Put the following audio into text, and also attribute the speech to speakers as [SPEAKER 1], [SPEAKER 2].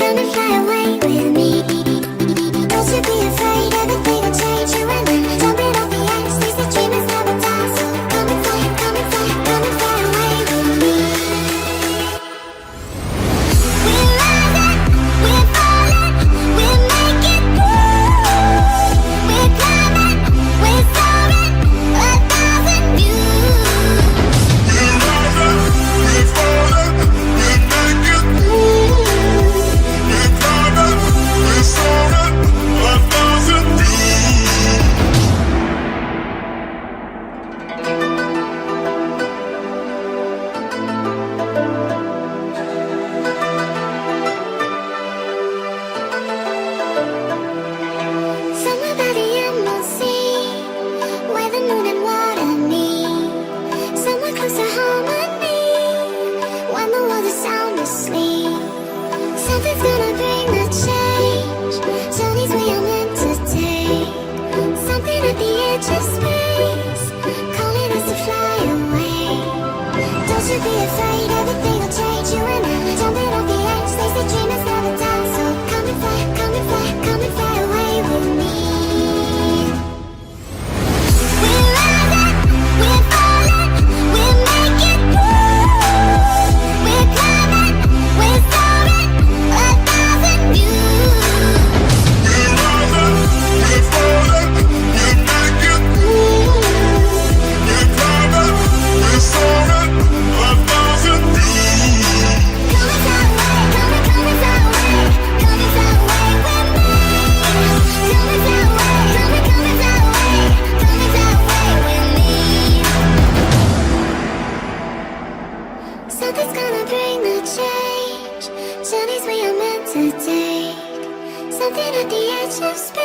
[SPEAKER 1] come and fly away with me. Don't you be afraid, everything will change you and then jumping off the edge. They say dreamers never die, so come and fly, come and fly, come and fly away with me. We're rising, we're falling, we're making moves. We're climbing, we're soaring, 1,000 views.
[SPEAKER 2] We're rising, we're falling, we're making moves. We're climbing, we're soaring, 1,000 views.
[SPEAKER 1] Somewhere by the emerald sea, where the moon and water meet. Somewhere close to harmony, when the world is sound asleep. Something's gonna bring the change, journeys we are meant to take. Something at the edge of space, calling us to fly away. Don't you be afraid, everything will change you and I. Jumping off the edge, they say dreamers never die. So come and fly, come and fly, come and fly away with me. We're rising, we're falling, we're making moves. We're climbing, we're soaring, 1,000 views.
[SPEAKER 2] We're rising, we're falling, we're making moves. We're climbing, we're soaring, 1,000 views.
[SPEAKER 1] Come and fly away, come and fly away, come and fly away with me. Come and fly away, come and fly away, come and fly away with me. Something's gonna bring the change, journeys we are meant to take. Something at the edge of space.